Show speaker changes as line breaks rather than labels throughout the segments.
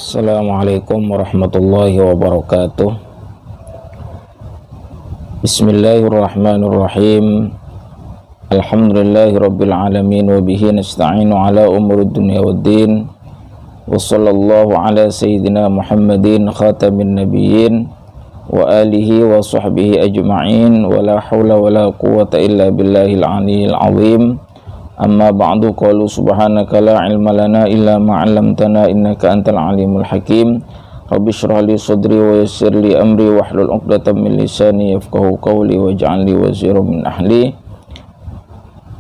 Assalamualaikum warahmatullahi wabarakatuh. Bismillahirrahmanirrahim. Alhamdulillahirabbil alamin wa bihi nasta'inu ala umuri dunya waddin. Wa sallallahu ala sayyidina Muhammadin khatamin nabiyyin wa alihi wa sahbihi ajma'in wa la hawla wa la quwwata illa billahil aliyyil azim. Amma ba'du, qalu subhanaka la ilma lana illa ma 'allamtana innaka antal alimul hakim. Rabbi shrah li sadri wa yassir li amri wahlul 'uqdatam min lisani yafqahu qawli waj'al li waziran min ahli.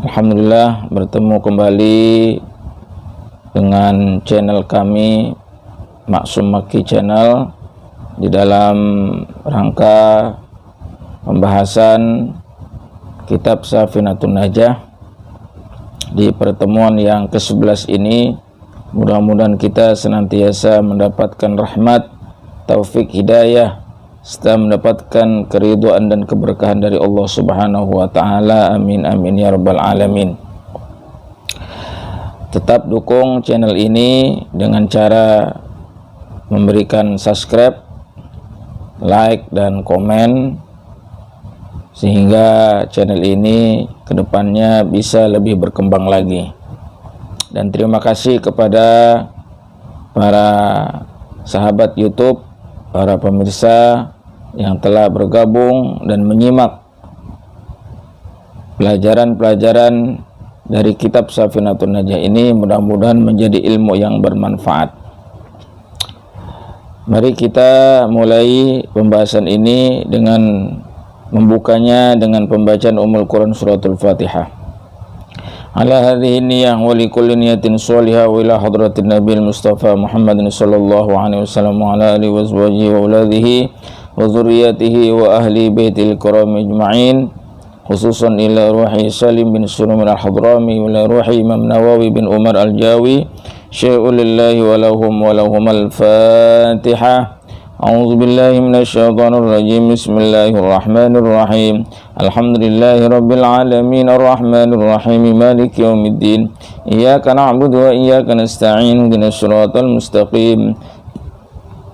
Alhamdulillah, bertemu kembali dengan channel kami Maksum Makki Channel di dalam rangka pembahasan kitab Safinatun Najah. Di pertemuan yang ke-11 ini, mudah-mudahan kita senantiasa mendapatkan rahmat, taufik, hidayah, serta mendapatkan keridhaan dan keberkahan dari Allah Subhanahu wa taala. Amin amin ya rabbal alamin. Tetap dukung channel ini dengan cara memberikan subscribe, like dan komen, sehingga channel ini kedepannya bisa lebih berkembang lagi. Dan terima kasih kepada para sahabat YouTube, para pemirsa yang telah bergabung dan menyimak pelajaran-pelajaran dari kitab Safinatun Najah ini. Mudah-mudahan menjadi ilmu yang bermanfaat. Mari kita mulai pembahasan ini dengan membukanya dengan pembacaan Ummul Quran suratul Fatihah. Ala hadhihi niyyah wa li kulli niyatin shalihah wa ila hadratin Nabil Mustafa Muhammadin sallallahu alaihi wasallam wa ala alihi wa azwajihi wa auladhihi wa dzurriyyatihi wa ahli baitil kiram ajma'in, khususan ila ruhi Salim bin Surum al-Hadrami wa ila ruhi Imam Nawawi bin Umar al-Jawi syai'ul lillahi wa lahum al-Fatihah. A'udzu billahi minasyaitonir rajim. Bismillahirrahmanirrahim. Alhamdulillahirabbil alamin arrahmanir rahim maliki yaumiddin. Iyyaka na'budu wa iyyaka nasta'in. Ihdinas siratal mustaqim.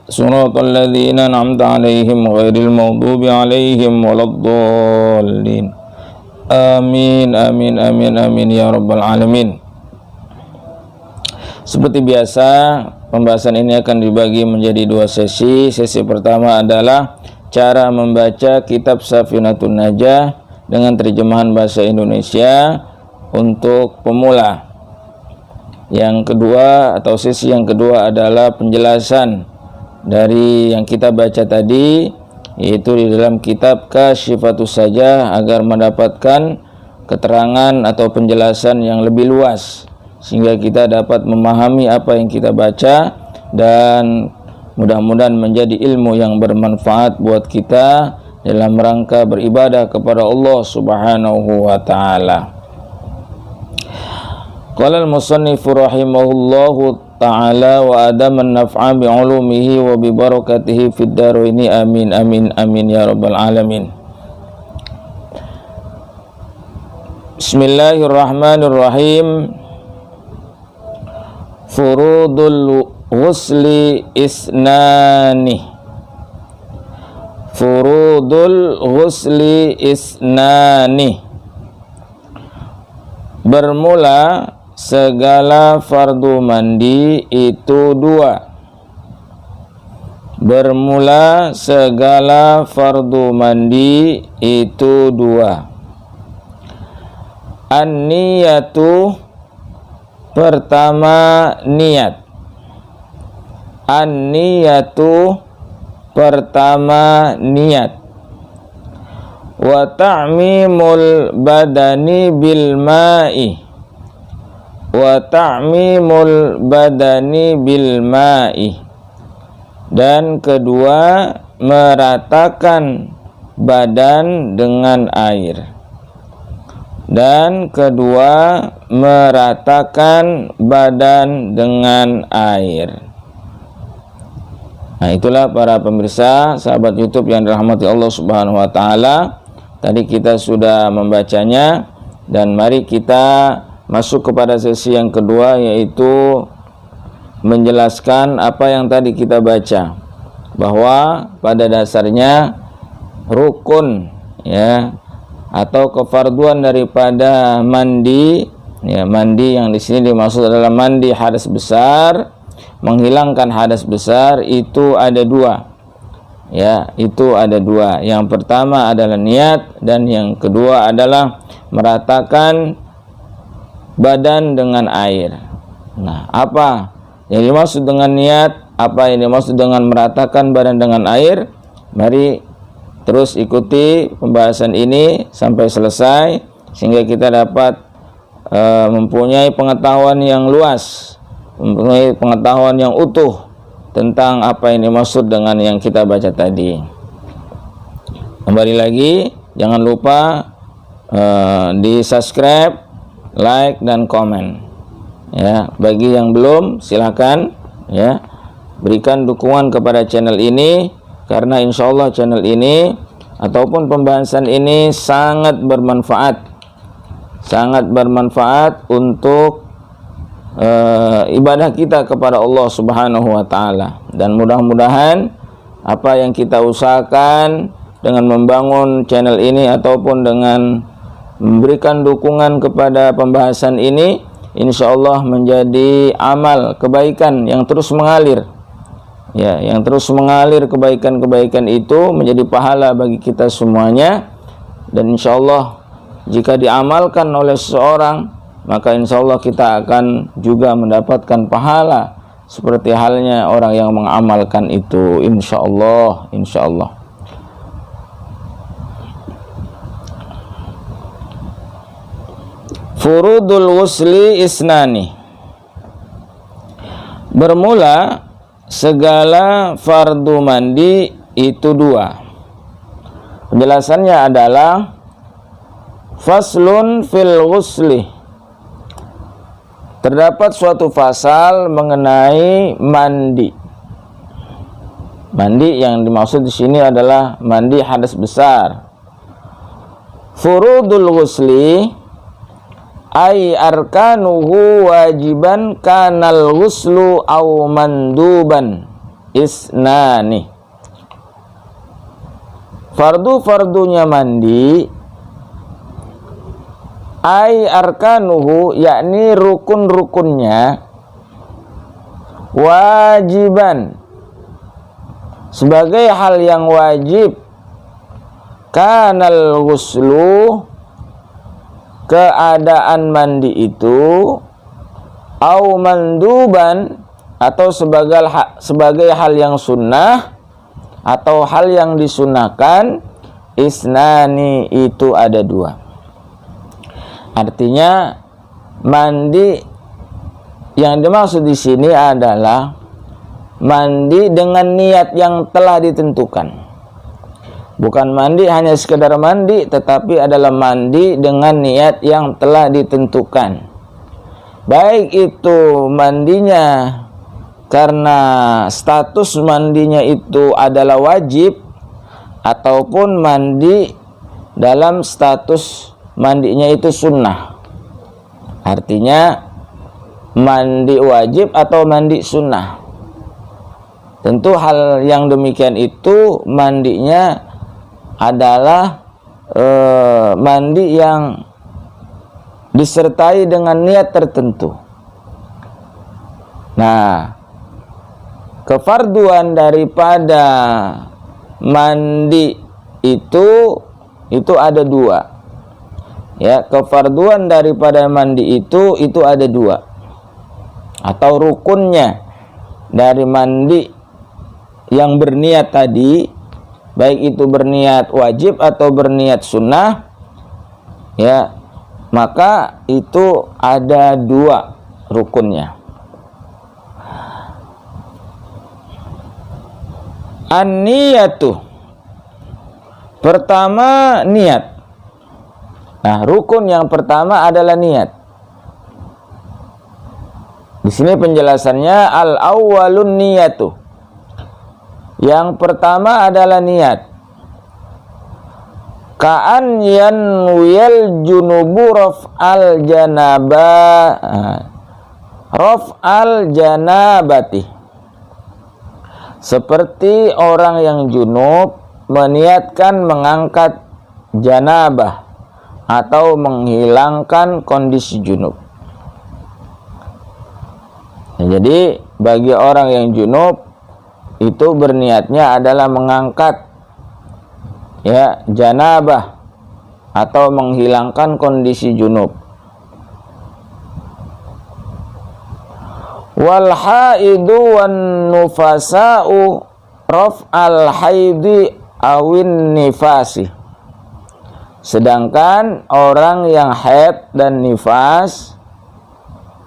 Siratal ladzina an'amta 'alaihim ghairil maghdubi 'alaihim waladdallin. Amin amin amin amin ya rabbal alamin. Seperti biasa, pembahasan ini akan dibagi menjadi dua sesi. Sesi pertama adalah cara membaca kitab Safinatun Najah dengan terjemahan bahasa Indonesia untuk pemula. Yang kedua, atau sesi yang kedua adalah penjelasan dari yang kita baca tadi, yaitu di dalam kitab Kasyifatus Sajah, agar mendapatkan keterangan atau penjelasan yang lebih luas, sehingga kita dapat memahami apa yang kita baca dan mudah-mudahan menjadi ilmu yang bermanfaat buat kita dalam rangka beribadah kepada Allah Subhanahu wa taala. Qala al-musannifu rahimahullahu taala wa adaman naf'a bi 'ulumihi wa bi barakatihi fid dharaini amin amin amin ya rabbal alamin. Bismillahirrahmanirrahim. Furudul ghusli isnani. Furudul ghusli isnani. Bermula segala fardu mandi itu dua. Bermula segala fardu mandi itu dua. An-niyatu, pertama niat. An-niyatu, pertama niat. Wa ta'mimul badani bil ma'i. Wa ta'mimul badani bil ma'i. Dan kedua, meratakan badan dengan air. Dan kedua, meratakan badan dengan air. Nah, itulah para pemirsa, sahabat YouTube yang dirahmati Allah Subhanahu wa taala. Tadi kita sudah membacanya, dan mari kita masuk kepada sesi yang kedua, yaitu menjelaskan apa yang tadi kita baca, bahwa pada dasarnya rukun ya atau kefarduan daripada mandi ya, mandi yang di sini dimaksud adalah mandi hadas besar, menghilangkan hadas besar, itu ada dua ya, itu ada dua. Yang pertama adalah niat, dan yang kedua adalah meratakan badan dengan air. Nah, apa yang dimaksud dengan niat, apa yang dimaksud dengan meratakan badan dengan air? Mari terus ikuti pembahasan ini sampai selesai, sehingga kita dapat mempunyai pengetahuan yang luas, mempunyai pengetahuan yang utuh tentang apa yang dimaksud dengan yang kita baca tadi. Kembali lagi, jangan lupa di subscribe, like, dan komen ya. Bagi yang belum, silakan ya berikan dukungan kepada channel ini, karena insya Allah channel ini ataupun pembahasan ini sangat bermanfaat untuk ibadah kita kepada Allah Subhanahu wa taala. Dan mudah-mudahan apa yang kita usahakan dengan membangun channel ini ataupun dengan memberikan dukungan kepada pembahasan ini, insya Allah menjadi amal kebaikan yang terus mengalir ya, yang terus mengalir. Kebaikan-kebaikan itu menjadi pahala bagi kita semuanya, dan insya Allah jika diamalkan oleh seseorang, maka insya Allah kita akan juga mendapatkan pahala seperti halnya orang yang mengamalkan itu, insya Allah, insya Allah. Furudul ghusli isnani. Bermula segala fardu mandi itu dua. Penjelasannya adalah faslun fil ghusli. Terdapat suatu fasal mengenai mandi. Mandi yang dimaksud di sini adalah mandi hadas besar. Furudul ghusli ay arkanuhu wajiban kanal ghuslu au manduban isnani. Fardu-fardunya mandi, ay arkanuhu yakni rukun-rukunnya, wajiban sebagai hal yang wajib, kanal ghuslu keadaan mandi itu, au manduban atau sebagai hal yang sunnah atau hal yang disunahkan, isnani itu ada dua. Artinya mandi yang dimaksud di sini adalah mandi dengan niat yang telah ditentukan. Bukan mandi hanya sekedar mandi, tetapi adalah mandi dengan niat yang telah ditentukan. Baik itu mandinya karena status mandinya itu adalah wajib, ataupun mandi dalam status mandinya itu sunnah. Artinya mandi wajib atau mandi sunnah. Tentu hal yang demikian itu mandinya adalah mandi yang disertai dengan niat tertentu. Nah, kefarduan daripada mandi itu ada dua. Ya, kefarduan daripada mandi itu ada dua. Atau rukunnya dari mandi yang berniat tadi, baik itu berniat wajib atau berniat sunnah, ya, maka itu ada dua rukunnya. An-niyatu, pertama niat. Nah, rukun yang pertama adalah niat. Di sini penjelasannya al-awwalun niyatu. Yang pertama adalah niat. Ka'an yanwiyal junubu raf'al janaba raf'al janabati, seperti orang yang junub meniatkan mengangkat janabah atau menghilangkan kondisi junub. Nah, jadi bagi orang yang junub itu berniatnya adalah mengangkat ya janabah atau menghilangkan kondisi junub. Wal haidu wan nufasa'u raf'al haidi awin nifasi. Sedangkan orang yang haid dan nifas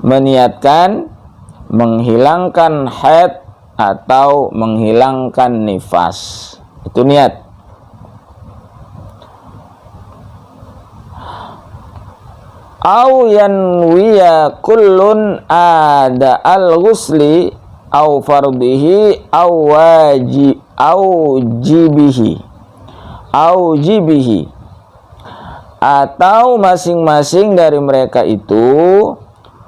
meniatkan menghilangkan haid atau menghilangkan nifas. Itu niat. Au yanwiya kullun ada al-ghusli au fardihi au jibihi, atau masing-masing dari mereka itu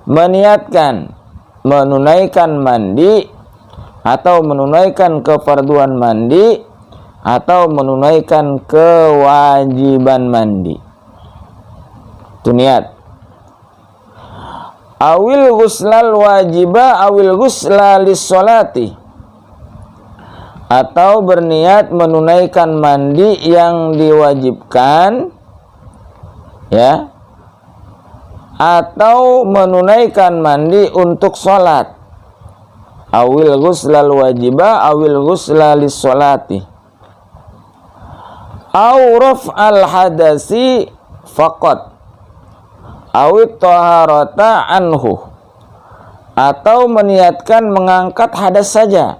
meniatkan menunaikan mandi atau menunaikan kefarduan mandi atau menunaikan kewajiban mandi. Itu niat. Awil ghuslal wajiba awil ghusla lis-sholati, atau berniat menunaikan mandi yang diwajibkan ya, atau menunaikan mandi untuk sholat. Awil ghuslal wajiba awil ghusla lis-sholati, au raf'al hadasi faqat awit taharata anhu, atau meniatkan mengangkat hadas saja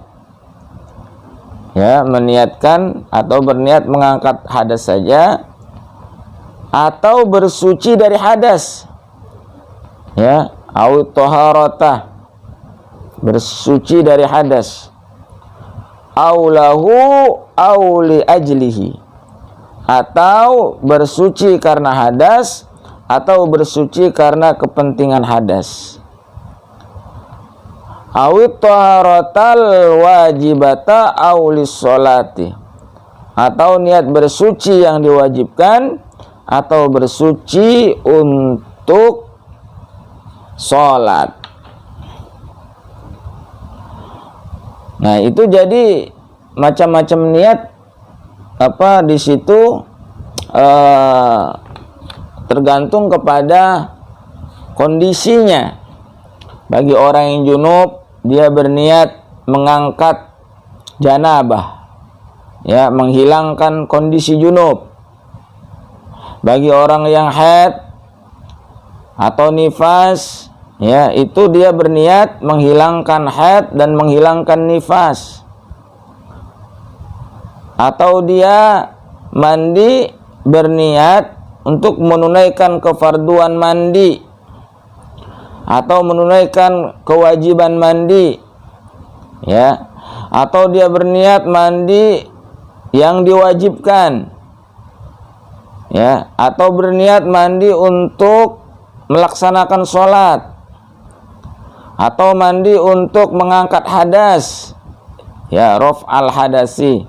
ya, meniatkan atau berniat mengangkat hadas saja atau bersuci dari hadas ya, awit taharata, bersuci dari hadas, aulahu auli ajlihi, atau bersuci karena hadas atau bersuci karena kepentingan hadas. Awit taharatal wajibata aulis sholati, atau niat bersuci yang diwajibkan atau bersuci untuk sholat. Nah, itu jadi macam-macam niat apa di situ tergantung kepada kondisinya. Bagi orang yang junub, dia berniat mengangkat janabah ya, menghilangkan kondisi junub. Bagi orang yang haid atau nifas ya, itu dia berniat menghilangkan haid dan menghilangkan nifas. Atau dia mandi berniat untuk menunaikan kefarduan mandi atau menunaikan kewajiban mandi ya, atau dia berniat mandi yang diwajibkan ya, atau berniat mandi untuk melaksanakan sholat, atau mandi untuk mengangkat hadas ya, raf'al hadasi,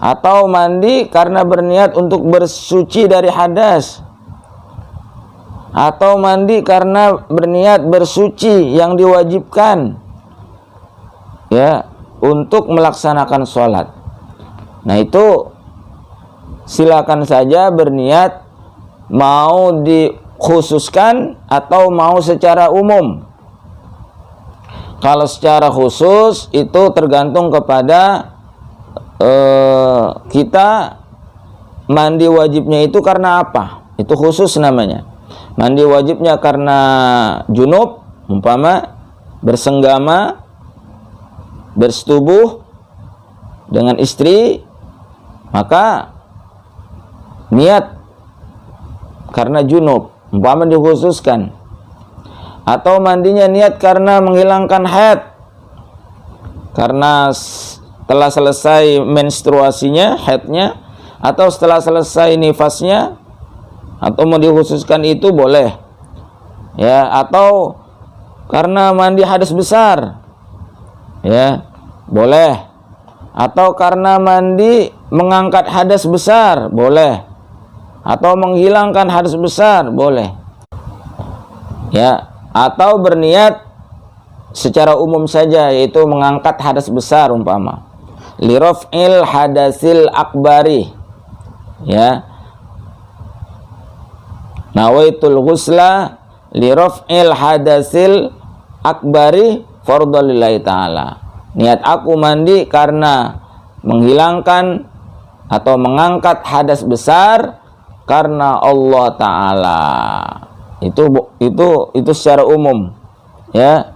atau mandi karena berniat untuk bersuci dari hadas, atau mandi karena berniat bersuci yang diwajibkan ya, untuk melaksanakan sholat. Nah, itu silakan saja berniat mau dikhususkan atau mau secara umum. Kalau secara khusus itu tergantung kepada kita mandi wajibnya itu karena apa? Itu khusus namanya. Mandi wajibnya karena junub, umpama bersenggama, bersetubuh dengan istri, maka niat karena junub, umpama dikhususkan. Atau mandinya niat karena menghilangkan haid, karena setelah selesai menstruasinya, haidnya, atau setelah selesai nifasnya, atau mau dikhususkan itu boleh ya. Atau karena mandi hadas besar, ya boleh. Atau karena mandi mengangkat hadas besar, boleh. Atau menghilangkan hadas besar, boleh. Ya, atau berniat secara umum saja, yaitu mengangkat hadas besar umpama. Liraf'il hadasil akbari, ya. Nawaitul ghusla liraf'il hadasil akbari fardhan lillahi ta'ala. Niat aku mandi karena menghilangkan atau mengangkat hadas besar karena Allah Ta'ala. Itu secara umum, ya.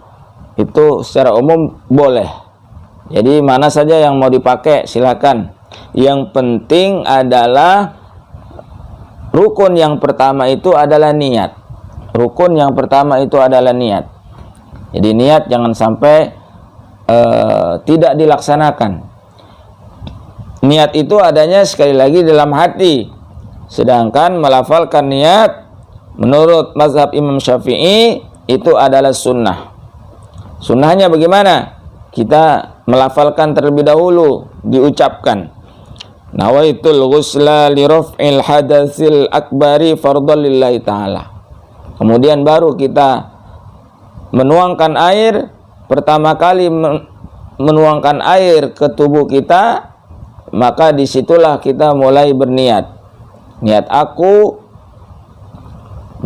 Itu secara umum boleh. Jadi mana saja yang mau dipakai silakan. Yang penting adalah rukun yang pertama itu adalah niat. Rukun yang pertama itu adalah niat. Jadi niat jangan sampai tidak dilaksanakan. Niat itu adanya sekali lagi dalam hati. Sedangkan melafalkan niat menurut mazhab Imam Syafi'i itu adalah sunnah. Sunnahnya bagaimana? Kita melafalkan terlebih dahulu, diucapkan nawaitul ghusla li raf'il hadatsil akbari fardhan lillahi ta'ala. Kemudian baru kita menuangkan air. Pertama kali menuangkan air ke tubuh kita, maka disitulah kita mulai berniat. Niat aku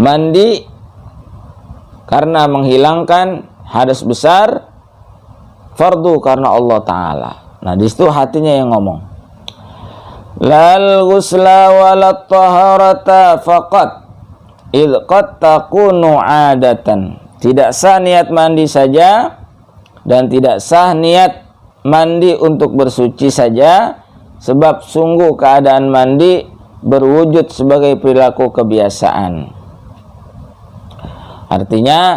mandi karena menghilangkan hadas besar, fardu karena Allah Ta'ala. Nah, disitu hatinya yang ngomong. Lal ghusla walat taharata faqat idh qad takunu adatan. Tidak sah niat mandi saja dan tidak sah niat mandi untuk bersuci saja, sebab sungguh keadaan mandi berwujud sebagai perilaku kebiasaan. Artinya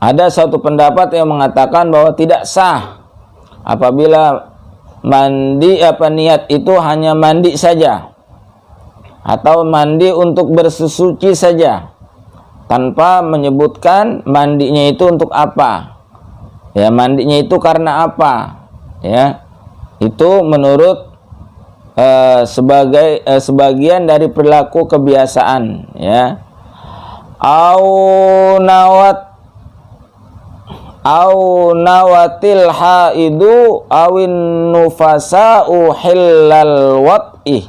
ada satu pendapat yang mengatakan bahwa tidak sah apabila niat itu hanya mandi saja atau mandi untuk bersuci saja tanpa menyebutkan mandinya itu untuk apa. Ya, mandinya itu karena apa? Ya, itu menurut sebagian dari perilaku kebiasaan. Ya, au nawatil haidu awin nufasa'u hillal wat'i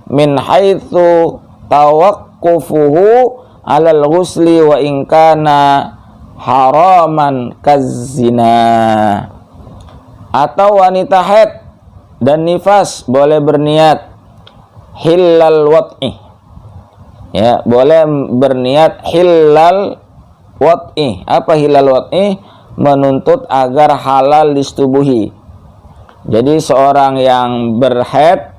min haitsu tawaqqufuhu alal ghusli wa in kana haraman kazina. Atau wanita haid dan nifas boleh berniat hillal wat'i, ya, boleh berniat hillal wat'i. Apa hillal wat'i? Menuntut agar halal disetubuhi. Jadi seorang yang berhaid,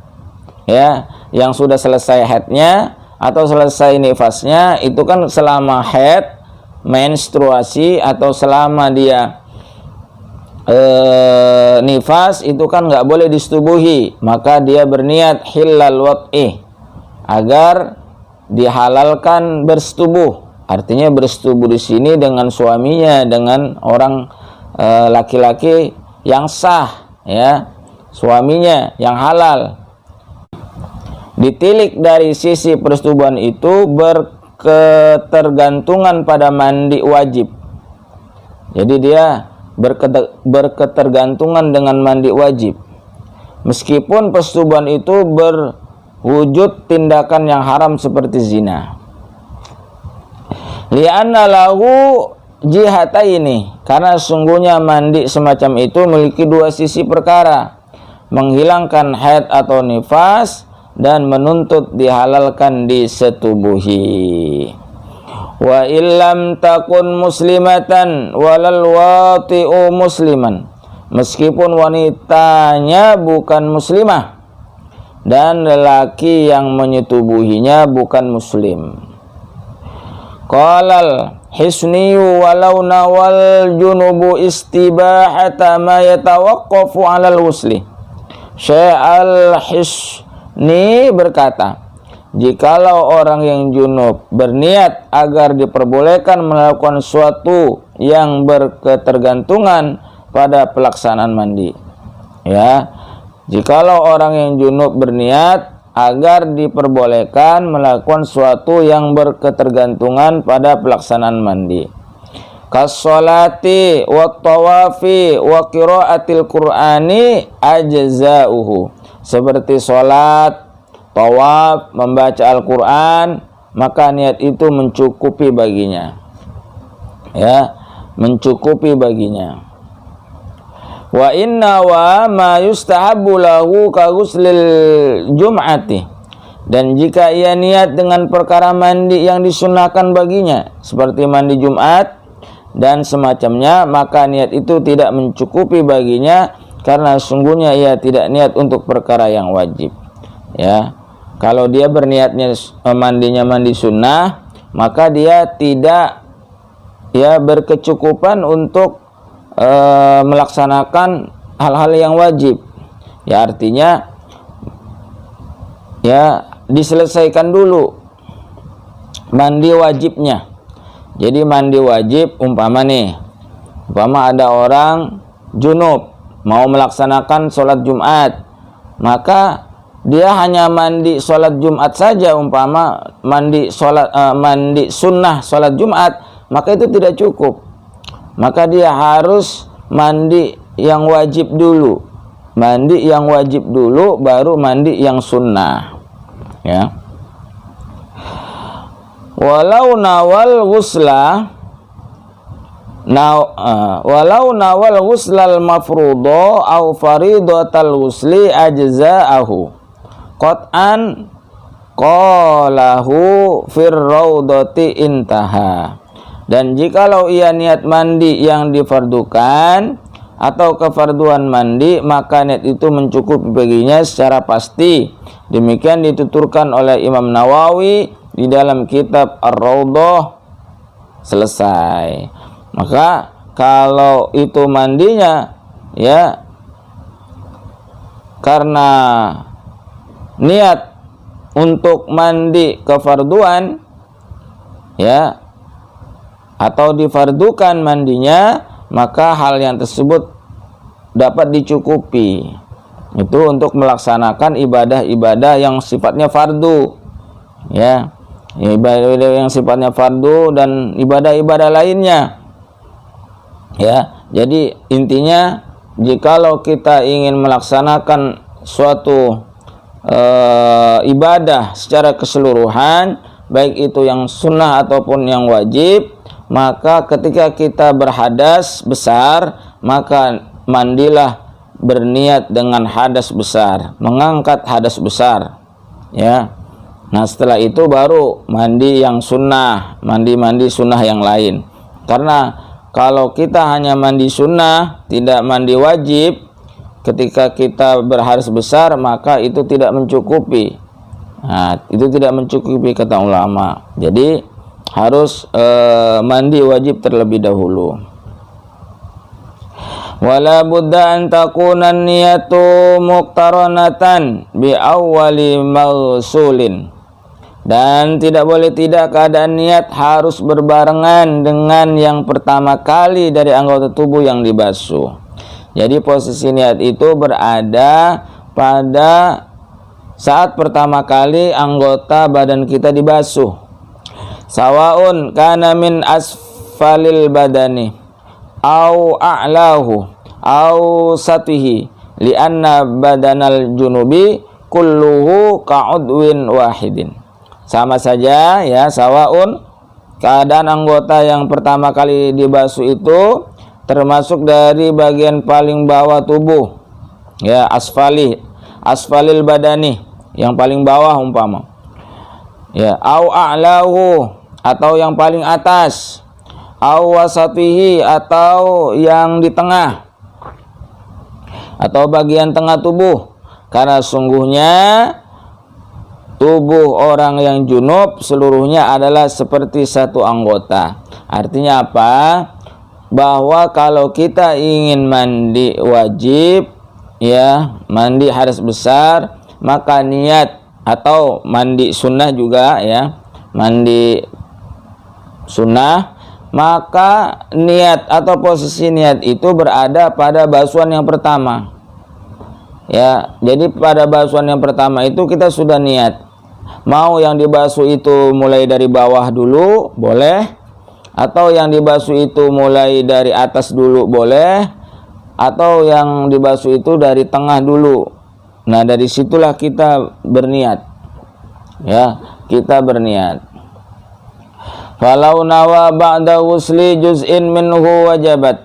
ya, yang sudah selesai haidnya atau selesai nifasnya, itu kan selama haid, menstruasi, atau selama dia nifas, itu kan nggak boleh disetubuhi. Maka dia berniat hillal wat'i, agar dihalalkan bersetubuh. Artinya bersetubuh di sini dengan suaminya, dengan orang laki-laki yang sah, ya, suaminya yang halal. Ditilik dari sisi persetubuhan itu berketergantungan pada mandi wajib. Jadi dia berketergantungan dengan mandi wajib. Meskipun persetubuhan itu berwujud tindakan yang haram seperti zina. Li'anna lahu jihataini, karena sungguhnya mandi semacam itu memiliki dua sisi perkara, menghilangkan haid atau nifas dan menuntut dihalalkan disetubuhi. Wa illam takun muslimatan walal wati'u musliman, meskipun wanitanya bukan muslimah dan lelaki yang menyetubuhinya bukan muslim. Qalal hisniyu walau nawal junubu istibahata ma yatawaqqafu 'alal wusli. Syekh Al-Hisni berkata, jikalau orang yang junub berniat agar diperbolehkan melakukan suatu yang berketergantungan pada pelaksanaan mandi. Ya, jikalau orang yang junub berniat agar diperbolehkan melakukan suatu yang berketergantungan pada pelaksanaan mandi, kas-sholati wa tawafi wa qiraatil qur'ani ajza'uhu, seperti sholat, tawaf, membaca Al-Quran, maka niat itu mencukupi baginya. Ya, mencukupi baginya. Wa inna wa ma yustahabbu lahu ka ghuslil jum'ati, dan jika ia niat dengan perkara mandi yang disunahkan baginya seperti mandi Jumat dan semacamnya, maka niat itu tidak mencukupi baginya karena sungguhnya ia tidak niat untuk perkara yang wajib. Ya, kalau dia berniatnya mandinya mandi sunnah, maka dia tidak berkecukupan untuk melaksanakan hal-hal yang wajib. Ya, artinya diselesaikan dulu mandi wajibnya. Jadi mandi wajib, umpama ada orang junub mau melaksanakan sholat Jumat, maka dia hanya mandi sholat Jumat saja, umpama mandi sunnah sholat Jumat, maka itu tidak cukup. Maka dia harus mandi yang wajib dulu. Mandi yang wajib dulu, baru mandi yang sunnah. Ya. Walau nawal ghuslal mafruḍo au faridatal ghusli ajza'ahu qat'an qalahu fir raudati intaha. Dan jikalau ia niat mandi yang difardukan atau kefarduan mandi, maka niat itu mencukupi baginya secara pasti. Demikian dituturkan oleh Imam Nawawi di dalam kitab Ar-Raudhah. Selesai. Maka kalau itu mandinya karena niat untuk mandi kefarduan, atau difardukan mandinya, maka hal yang tersebut dapat dicukupi. Itu untuk melaksanakan ibadah-ibadah yang sifatnya fardu. Ibadah yang sifatnya fardu dan ibadah-ibadah lainnya. Jadi intinya, jikalau kita ingin melaksanakan suatu ibadah secara keseluruhan, baik itu yang sunnah ataupun yang wajib, maka ketika kita berhadas besar, maka mandilah berniat dengan hadas besar, mengangkat hadas besar. Nah, setelah itu baru mandi yang sunnah, mandi sunnah yang lain. Karena kalau kita hanya mandi sunnah, tidak mandi wajib, ketika kita berhadas besar, maka itu tidak mencukupi. Nah, itu tidak mencukupi kata ulama. Jadi harus mandi wajib terlebih dahulu. Wala budda an takuna niyatu muqtaranatan bi awwali maghsulin, dan tidak boleh tidak keadaan niat harus berbarengan dengan yang pertama kali dari anggota tubuh yang dibasuh. Jadi posisi niat itu berada pada saat pertama kali anggota badan kita dibasuh. Sawaun kana min asfalil badani au a'lahu au satihi lianna badanal junubi kulluhu ka'udwin wahidin. Sama saja sawaun, keadaan anggota yang pertama kali dibasuh itu termasuk dari bagian paling bawah tubuh, asfalil badani, yang paling bawah umpama, au a'lahu, atau yang paling atas, au wasatihi, atau yang di tengah, atau bagian tengah tubuh. Karena sungguhnya tubuh orang yang junub seluruhnya adalah seperti satu anggota. Artinya apa? Bahwa kalau kita ingin mandi wajib, mandi hadas besar, maka niat, atau mandi sunnah juga, mandi sunnah, maka niat atau posisi niat itu berada pada basuhan yang pertama. Ya, jadi pada basuhan yang pertama itu kita sudah niat. Mau yang dibasuh itu mulai dari bawah dulu boleh, atau yang dibasuh itu mulai dari atas dulu boleh, atau yang dibasuh itu dari tengah dulu. Nah, dari situlah kita berniat. Ya, kita berniat. Falau nawa ba'da wusli juz'in minhu wajabat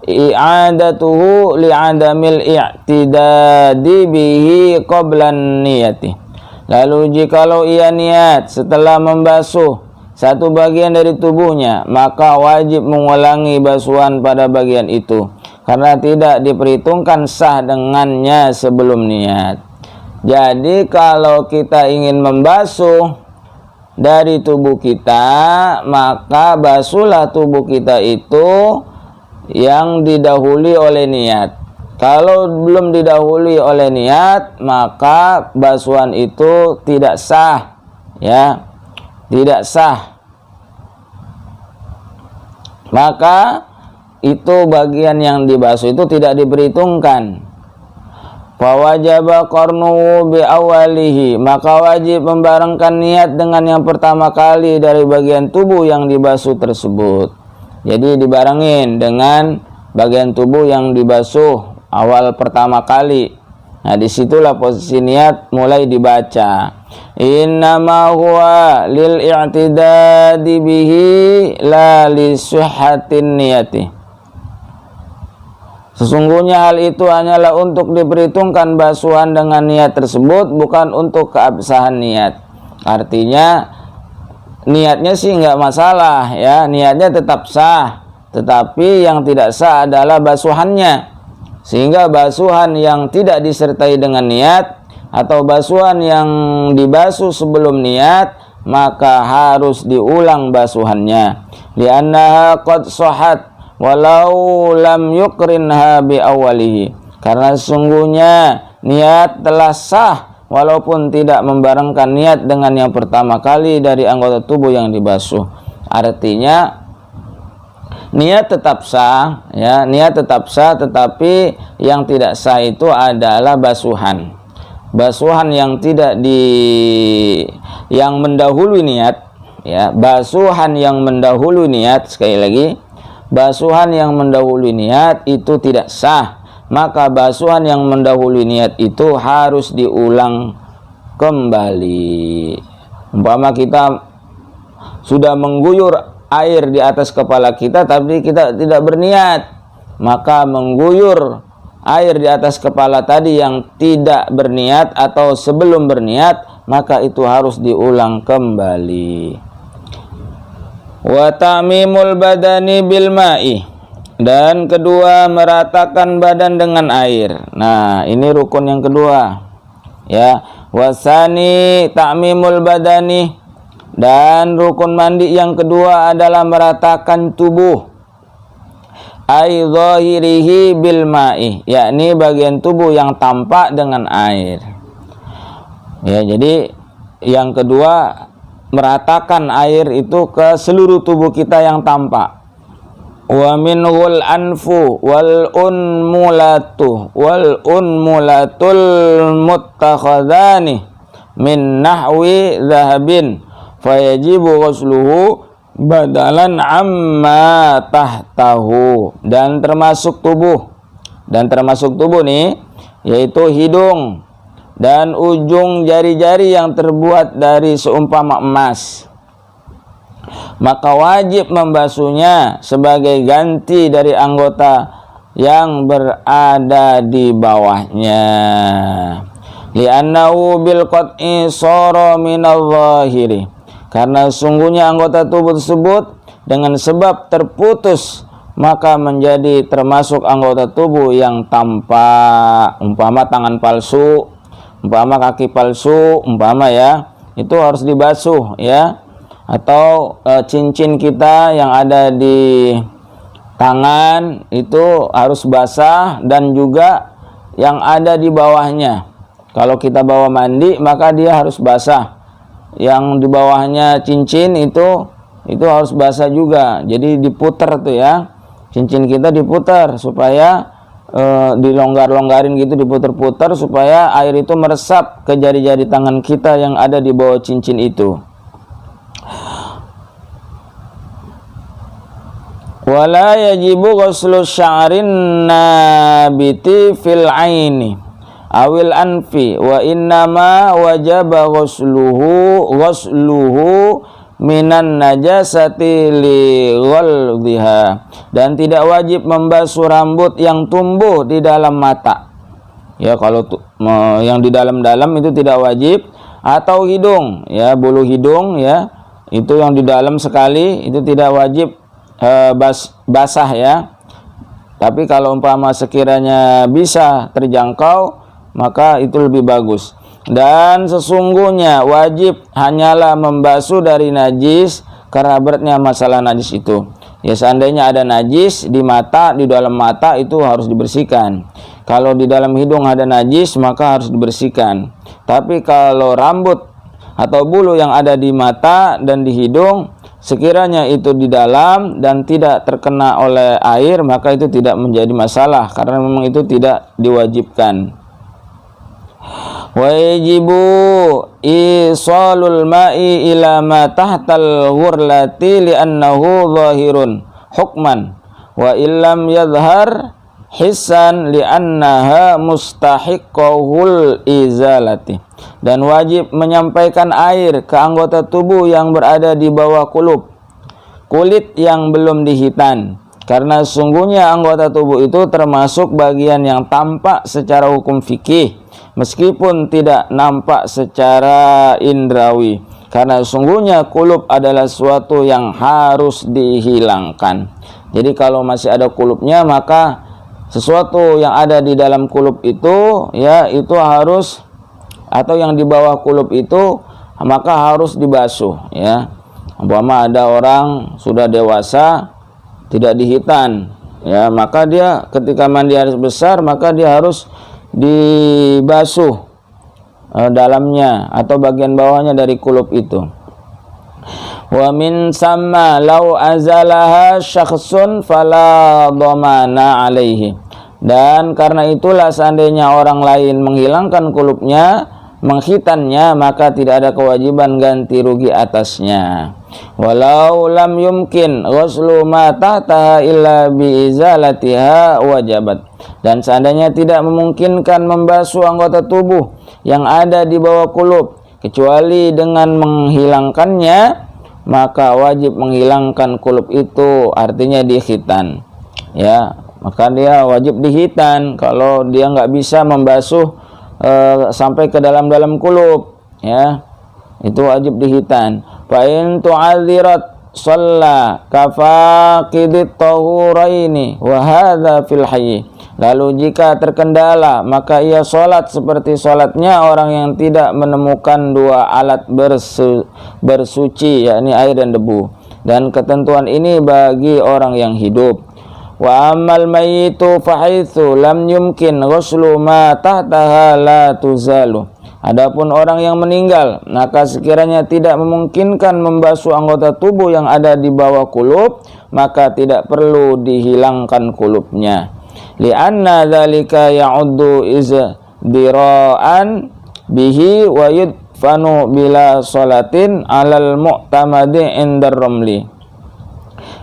i'adatuhu li'adamil i'tidadi bihi qablan niyati. Lalu jikalau ia niat setelah membasuh satu bagian dari tubuhnya, maka wajib mengulangi basuhan pada bagian itu, karena tidak diperhitungkan sah dengannya sebelum niat. Jadi kalau kita ingin membasuh dari tubuh kita, maka basuhlah tubuh kita itu yang didahului oleh niat. Kalau belum didahului oleh niat, maka basuhan itu tidak sah, ya, tidak sah. Maka itu bagian yang dibasuh itu tidak diperhitungkan. Fawajaba qarnuhu bi awalihi, maka wajib membarengkan niat dengan yang pertama kali dari bagian tubuh yang dibasuh tersebut. Jadi dibarengin dengan bagian tubuh yang dibasuh awal pertama kali. Nah, disitulah posisi niat mulai dibaca. Innama huwa lil i'tidadi bihi la li sihhatin niyati. Sesungguhnya hal itu hanyalah untuk diperhitungkan basuhan dengan niat tersebut, bukan untuk keabsahan niat. Artinya niatnya sih nggak masalah, ya, niatnya tetap sah, tetapi yang tidak sah adalah basuhannya. Sehingga basuhan yang tidak disertai dengan niat atau basuhan yang dibasuh sebelum niat, maka harus diulang basuhannya. Li'annaha qad shahat walau lam yukrinha bi awalihi, karena sesungguhnya niat telah sah walaupun tidak membarengkan niat dengan yang pertama kali dari anggota tubuh yang dibasuh. Artinya niat tetap sah, ya, niat tetap sah, tetapi yang tidak sah itu adalah basuhan. Basuhan yang tidak yang mendahului niat, ya, basuhan yang mendahului niat, sekali lagi, basuhan yang mendahului niat itu tidak sah, maka basuhan yang mendahului niat itu harus diulang kembali. Umpama kita sudah mengguyur air di atas kepala kita tapi kita tidak berniat, maka mengguyur air di atas kepala tadi yang tidak berniat atau sebelum berniat, maka itu harus diulang kembali. Wa ta'mimul badani bil ma'i, dan kedua meratakan badan dengan air. Nah, ini rukun yang kedua, ya. Wasani ta'mimul badani, dan rukun mandi yang kedua adalah meratakan tubuh. Ai zahirihi bil ma'i, yakni bagian tubuh yang tampak dengan air. Ya, jadi yang kedua meratakan air itu ke seluruh tubuh kita yang tampak. Wa minhul anfu wal unmulatul muttakhadhani min nahwi dhahabin fayajibu ghusluhu badalan amma tahtahu. Dan termasuk tubuh nih, yaitu hidung dan ujung jari-jari yang terbuat dari seumpama emas, maka wajib membasuhnya sebagai ganti dari anggota yang berada di bawahnya. Li'annahu bil qat'i sara minal zahiri, karena sungguhnya anggota tubuh tersebut dengan sebab terputus maka menjadi termasuk anggota tubuh yang tampak. Umpama tangan palsu, umpama kaki palsu, umpama, ya, itu harus dibasuh, ya. Atau cincin kita yang ada di tangan itu harus basah, dan juga yang ada di bawahnya. Kalau kita bawa mandi maka dia harus basah. Yang di bawahnya cincin itu itu harus basah juga. Jadi diputar tuh ya, cincin kita diputar supaya dilonggar-longgarin gitu, diputar-putar supaya air itu meresap ke jari-jari tangan kita yang ada di bawah cincin itu. Wala yajibu ghuslu sya'rin nabiti fil aini awil anfi wa innama wajaba ghusluhu minan najasati li ghaldiha, dan tidak wajib membasuh rambut yang tumbuh di dalam mata. Ya, kalau yang di dalam-dalam itu tidak wajib, atau hidung ya, bulu hidung ya, itu yang di dalam sekali itu tidak wajib basah ya. Tapi kalau umpama sekiranya bisa terjangkau, maka itu lebih bagus. Dan sesungguhnya wajib hanyalah membasuh dari najis, karena beratnya masalah najis itu. Ya, seandainya ada najis di mata, di dalam mata, itu harus dibersihkan. Kalau di dalam hidung ada najis, maka harus dibersihkan. Tapi kalau rambut atau bulu yang ada di mata dan di hidung, sekiranya itu di dalam dan tidak terkena oleh air, maka itu tidak menjadi masalah, karena memang itu tidak diwajibkan. Wajibu isalul ma'i ila ma tahtal ghurlati li'annahu zahirun hukman wa illam yadhhar hissan li'annaha mustahiqqahul izalati. Dan wajib menyampaikan air ke anggota tubuh yang berada di bawah kulit yang belum dihitan, karena sungguhnya anggota tubuh itu termasuk bagian yang tampak secara hukum fikih meskipun tidak nampak secara indrawi, karena sungguhnya kulub adalah suatu yang harus dihilangkan. Jadi kalau masih ada kulubnya, maka sesuatu yang ada di dalam kulub itu ya, itu harus, atau yang di bawah kulub itu, maka harus dibasuh ya. Umpama ada orang sudah dewasa tidak dihitan ya, maka dia ketika mandi air besar, maka dia harus dibasuh dalamnya atau bagian bawahnya dari kulub itu. Wa min sama law azalaha syakhsun fala dhamana alaihi. Dan karena itulah seandainya orang lain menghilangkan kulubnya, menghitannya, maka tidak ada kewajiban ganti rugi atasnya. Walau lam yumkin ghuslu ma tahtaha illa bi izalatiha wajabat. Dan seandainya tidak memungkinkan membasuh anggota tubuh yang ada di bawah kulub kecuali dengan menghilangkannya, maka wajib menghilangkan kulub itu, artinya dikhitan ya, maka dia wajib dihitan. Kalau dia nggak bisa membasuh sampai ke dalam kulub ya, itu wajib dihitan. Fa in tu'adzirat shalla kafaqidit tahuraini wa hadza fil hayy. Lalu jika terkendala, maka ia sholat seperti sholatnya orang yang tidak menemukan dua alat bersuci, yakni air dan debu. Dan ketentuan ini bagi orang yang hidup. Wa ammal mayyitu fahaitsu lam yumkin ghuslu ma tahtaha la tuzalu. Adapun orang yang meninggal, maka sekiranya tidak memungkinkan membasuh anggota tubuh yang ada di bawah kulub, maka tidak perlu dihilangkan kulubnya. Li'anna dzalika ya'uddu izdira'an bihi wa yudfanu bila sholatin 'alal mu'tamadi indar ramli.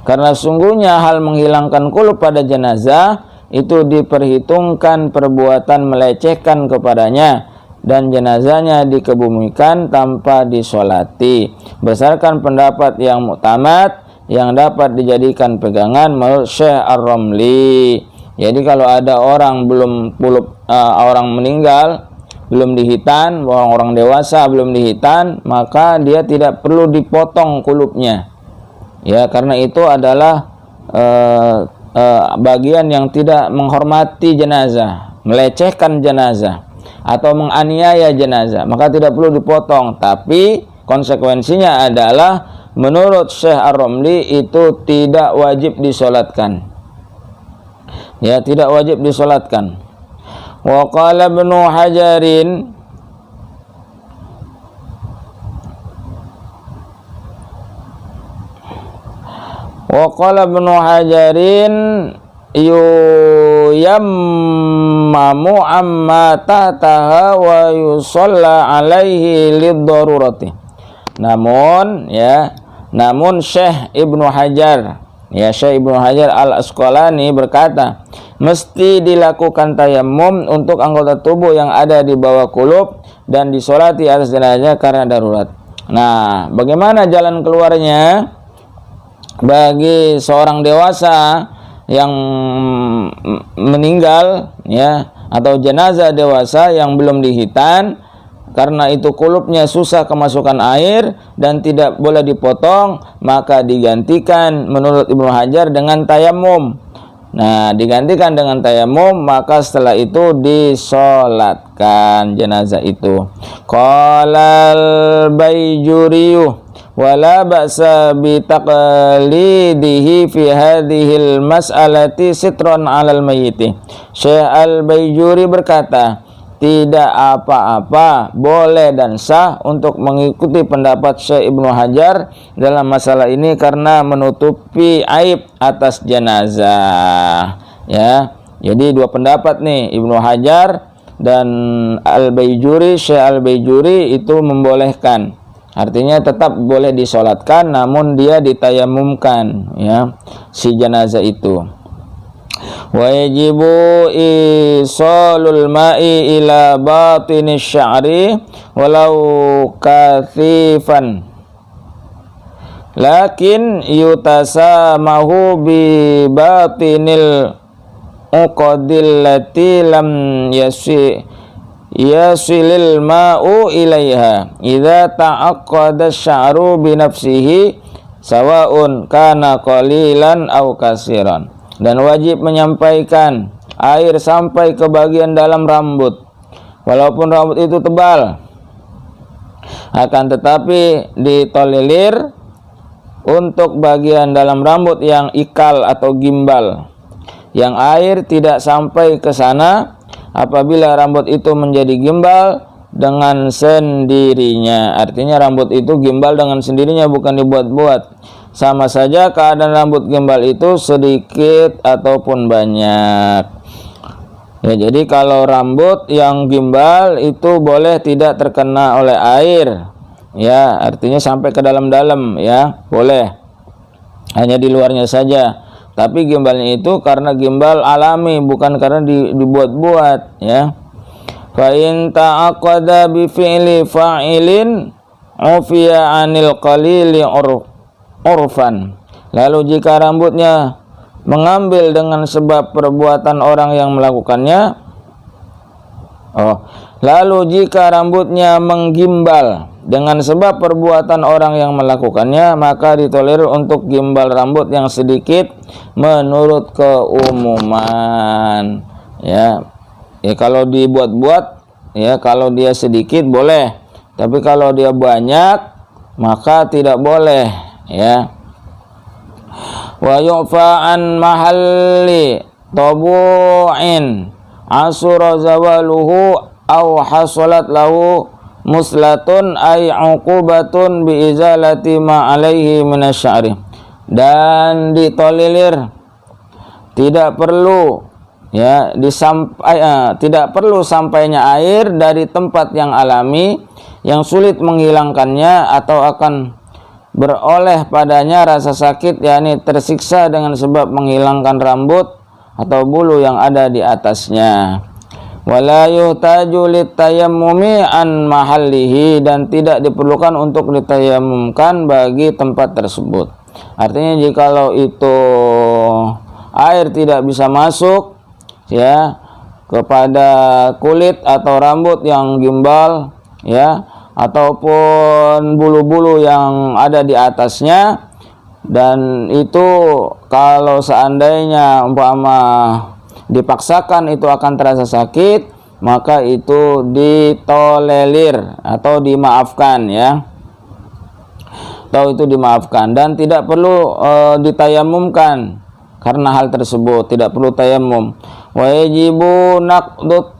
Karena sungguhnya hal menghilangkan kulub pada jenazah itu diperhitungkan perbuatan melecehkan kepadanya, dan jenazahnya dikebumikan tanpa disolati, berdasarkan pendapat yang muktamad yang dapat dijadikan pegangan menurut Syekh Ar-Ramli. Jadi kalau ada orang orang meninggal belum dihitan, orang dewasa belum dihitan, maka dia tidak perlu dipotong kulubnya ya, karena itu adalah bagian yang tidak menghormati jenazah, melecehkan jenazah atau menganiaya jenazah, maka tidak perlu dipotong. Tapi konsekuensinya adalah menurut Syekh Ar-Ramli itu tidak wajib disolatkan ya, tidak wajib disolatkan. Wa qala Ibnu Hajarin Wa qala Ibnu Hajarin yammamu amma tahtaha wa yusalla alaihi lid-darurati. Namun Syekh Ibnu Hajar Syekh Ibnu Hajar Al-Asqalani berkata, mesti dilakukan tayammum untuk anggota tubuh yang ada di bawah kulub dan disolati atas jenazah karena darurat. Nah, bagaimana jalan keluarnya bagi seorang dewasa yang meninggal atau jenazah dewasa yang belum dihitan, karena itu kulubnya susah kemasukan air dan tidak boleh dipotong, maka digantikan menurut Ibnu Hajar dengan tayamum. Nah, digantikan dengan tayamum, maka setelah itu disolatkan jenazah itu. Qalal Baijuriyu wala ba'sa bi taqlidihi fi hadhil mas'alati sitron 'alal mayyiti. Syekh Al-Baijuri berkata, tidak apa-apa, boleh dan sah untuk mengikuti pendapat Syekh Ibnu Hajar dalam masalah ini karena menutupi aib atas jenazah. Jadi dua pendapat nih, Ibnu Hajar dan Al-Baijuri. Syekh Al-Baijuri itu membolehkan, artinya tetap boleh disolatkan, namun dia ditayamumkan si jenazah itu. Wa yajibu isalul ma'i ila batinis sya'ri walau kathifan, lakin yutasamahu bi batinil uqadil lati lam yasilil ma'u ilaiha idza ta'aqqada sya'ru bi nafsihi sawa'un kana qalilan aw kasiran. Dan wajib menyampaikan air sampai ke bagian dalam rambut walaupun rambut itu tebal, akan tetapi ditolilir untuk bagian dalam rambut yang ikal atau gimbal, yang air tidak sampai ke sana apabila rambut itu menjadi gimbal dengan sendirinya. Artinya rambut itu gimbal dengan sendirinya, bukan dibuat-buat. Sama saja keadaan rambut gimbal itu sedikit ataupun banyak. Jadi kalau rambut yang gimbal itu boleh tidak terkena oleh air, artinya sampai ke dalam-dalam, boleh. Hanya di luarnya saja. Tapi gimbalnya itu karena gimbal alami, bukan karena dibuat-buat, Fa in ta'aqada bi fi'li fa'ilin ufiya 'anil qalili urfan. Lalu jika rambutnya mengambil dengan sebab perbuatan orang yang melakukannya, lalu jika rambutnya menggimbal dengan sebab perbuatan orang yang melakukannya, maka ditolerir untuk gimbal rambut yang sedikit menurut keumuman. Kalau dibuat-buat, kalau dia sedikit boleh, tapi kalau dia banyak maka tidak boleh. Wa yu'fa an mahalli tabu'in asura zawaluhu aw hasalat lahu muslatun ay uqubatun bi izalati ma alaihi minasy'ari. Dan ditolilir tidak perlu tidak perlu sampainya air dari tempat yang alami yang sulit menghilangkannya atau akan beroleh padanya rasa sakit, yakni tersiksa dengan sebab menghilangkan rambut atau bulu yang ada di atasnya. Wala yuhtaju litayammumi an mahallihi, dan tidak diperlukan untuk ditayamumkan bagi tempat tersebut. Artinya jikalau itu air tidak bisa masuk kepada kulit atau rambut yang gimbal ataupun bulu-bulu yang ada di atasnya, dan itu kalau seandainya umpama dipaksakan itu akan terasa sakit, maka itu ditolerir atau dimaafkan dan tidak perlu ditayamumkan karena hal tersebut, tidak perlu tayamum. Wa yajibu naqdut